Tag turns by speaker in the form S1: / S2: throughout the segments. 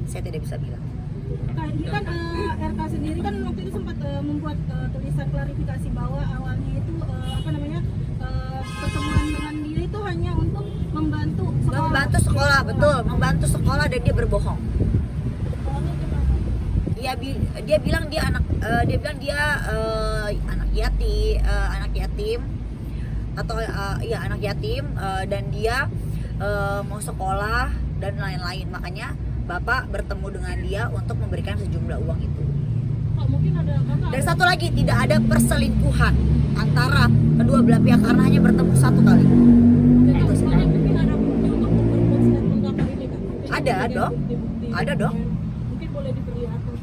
S1: saya tidak bisa bilang.
S2: Kak, ini kan RK sendiri kan waktu itu sempat membuat tulisan klarifikasi bahwa awalnya itu pertemuan dengan dia itu hanya untuk membantu sekolah.
S1: Betul, membantu sekolah, dan dia berbohong. Dia bilang dia anak yatim atau anak yatim, dan dia mau sekolah dan lain-lain. Makanya Bapak bertemu dengan dia untuk memberikan sejumlah uang itu. Dan satu lagi, tidak ada perselingkuhan antara kedua belah pihak karena hanya bertemu satu kali. Ada dong.
S2: Mungkin boleh diperlihatkan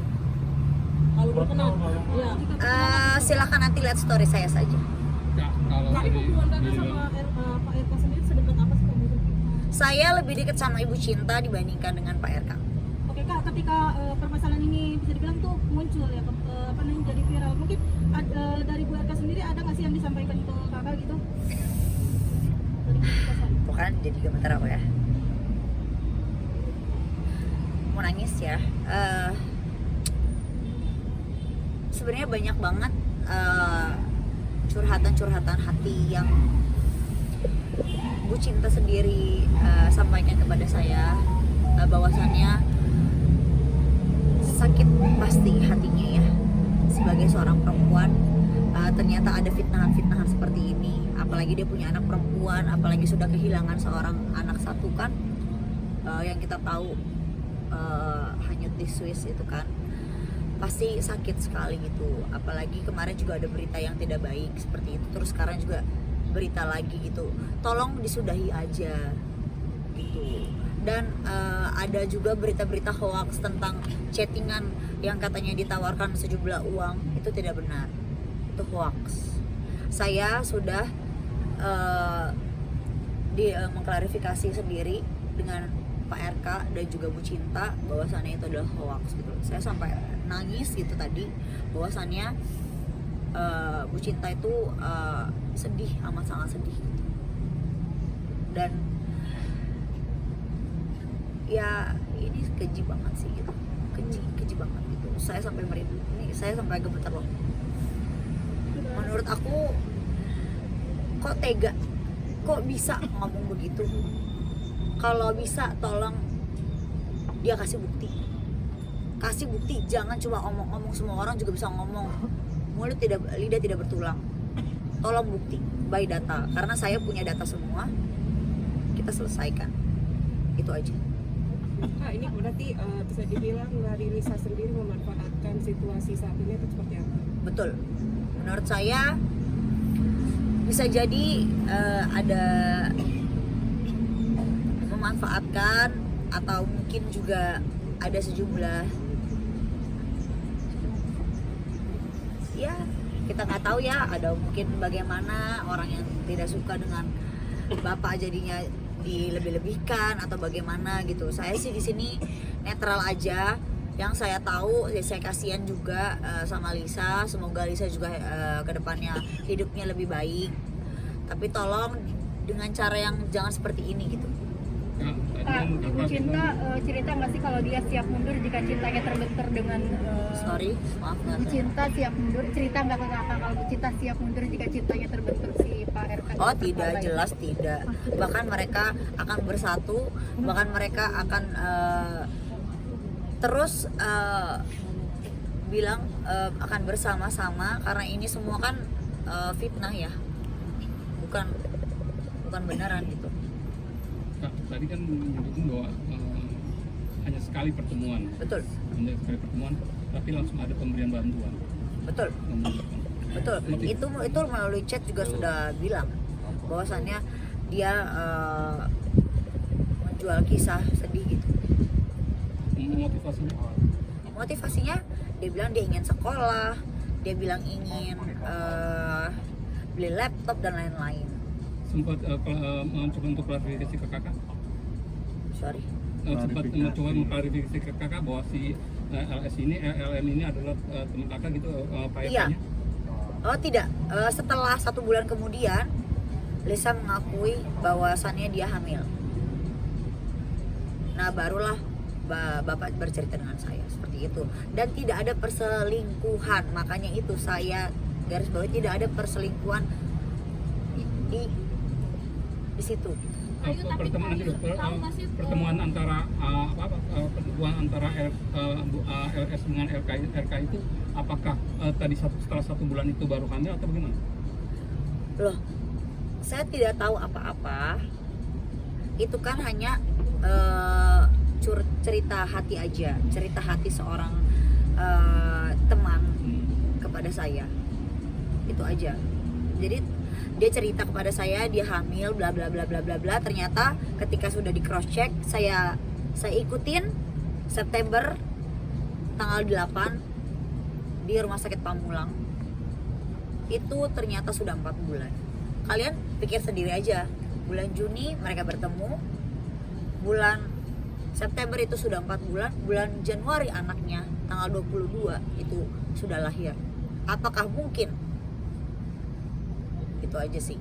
S2: kalau berkenan. Ya.
S1: Silakan nanti lihat story saya saja.
S3: Kalau
S2: Kak, itu hubungan kakak sama Pak RK sendiri sedekat apa sih Kak?
S1: Saya lebih dekat sama Ibu Cinta dibandingkan dengan Pak RK.
S2: Oke Kak, ketika permasalahan ini bisa dibilang tuh muncul ya, jadi viral. Mungkin dari Bu RK sendiri ada nggak sih yang disampaikan ke kakak gitu?
S1: Bukan jadi gemetar apa ya? Mau nangis ya. Sebenarnya banyak banget curhatan hati yang Bu Cinta sendiri sampaikan kepada saya, bahwasannya sakit pasti hatinya ya sebagai seorang perempuan. Ternyata ada fitnahan seperti ini, apalagi dia punya anak perempuan, apalagi sudah kehilangan seorang anak satu kan, yang kita tahu hanyut di Swiss itu kan, pasti sakit sekali gitu. Apalagi kemarin juga ada berita yang tidak baik seperti itu, terus sekarang juga berita lagi gitu. Tolong disudahi aja gitu. Dan ada juga berita-berita hoax tentang chattingan yang katanya ditawarkan sejumlah uang, itu tidak benar, itu hoax. Saya sudah mengklarifikasi sendiri dengan Pak RK dan juga Bu Cinta bahwasannya itu adalah hoax gitu. Saya sampai nangis gitu tadi, bahwasannya Bu Cinta itu sedih, amat sangat sedih gitu. Dan ya ini keji banget sih gitu, keji banget gitu. Saya sampai merindu, ini saya sampai gemetar loh. Menurut aku kok tega, kok bisa ngomong begitu. Kalau bisa tolong dia kasih bukti, jangan cuma omong-omong. Semua orang juga bisa ngomong, lidah tidak bertulang. Tolong bukti by data, karena saya punya data semua. Kita selesaikan, itu aja.
S4: Kak, ini berarti bisa dibilang dari Lisa sendiri memanfaatkan situasi saat ini itu seperti apa?
S1: Betul, menurut saya bisa jadi ada memanfaatkan, atau mungkin juga ada sejumlah, ya kita nggak tahu ya, ada mungkin bagaimana orang yang tidak suka dengan Bapak jadinya dilebih-lebihkan atau bagaimana gitu. Saya sih di sini netral aja. Yang saya tahu, saya kasihan juga sama Lisa. Semoga Lisa juga kedepannya hidupnya lebih baik. Tapi tolong dengan cara yang jangan seperti ini gitu.
S5: Kak, Ibu Cinta cerita nggak sih kalau dia siap mundur jika cintanya terbentur dengan
S1: Sorry, maaf
S5: Bu Cinta siap mundur, cerita nggak ke kakak kalau Bu Cinta siap mundur jika cintanya terbentur si Pak RK?
S1: Oh tidak, jelas tidak. Bahkan mereka akan bersatu, bahkan mereka akan terus bilang akan bersama-sama, karena ini semua kan fitnah ya, bukan benaran gitu.
S3: Kak, tadi kan menyebutkan bahwa hanya sekali pertemuan.
S1: Betul.
S3: Hanya sekali pertemuan, tapi langsung ada pemberian bantuan.
S1: Betul. Itu melalui chat juga sudah bilang bahwasannya dia menjual kisah sedih gitu. Motivasinya dia bilang dia ingin sekolah, dia bilang ingin beli laptop dan lain-lain.
S3: Sempat mencoba untuk klarifikasi ke kakak?
S1: Sorry.
S3: Sempat mencoba mengklarifikasi ke kakak bahwa si LM ini adalah teman kakak gitu, Pak
S1: Iya.
S3: RK-nya?
S1: Oh tidak. Setelah 1 bulan kemudian, Lisa mengakui bahwasannya dia hamil. Nah barulah bapak bercerita dengan saya seperti itu, dan tidak ada perselingkuhan. Makanya itu saya garis bawahi, tidak ada perselingkuhan di situ.
S5: Ayu, tapi
S3: Pertemuan
S5: Ayu tahu nggak sih,
S3: pertemuan antara pertemuan antara LS dengan RK itu apakah tadi setelah 1 bulan itu baru hamil atau bagaimana?
S1: Loh, saya tidak tahu apa-apa. Itu kan hanya cerita hati aja, cerita hati seorang teman kepada saya, itu aja. Jadi dia cerita kepada saya dia hamil bla bla bla bla bla bla. Ternyata ketika sudah di cross check, saya ikutin September tanggal 8 di rumah sakit Pamulang, itu ternyata sudah 4 bulan. Kalian pikir sendiri aja, bulan Juni mereka bertemu, bulan September itu sudah 4 bulan, bulan Januari anaknya tanggal 22 itu sudah lahir. Apakah mungkin? Itu aja sih.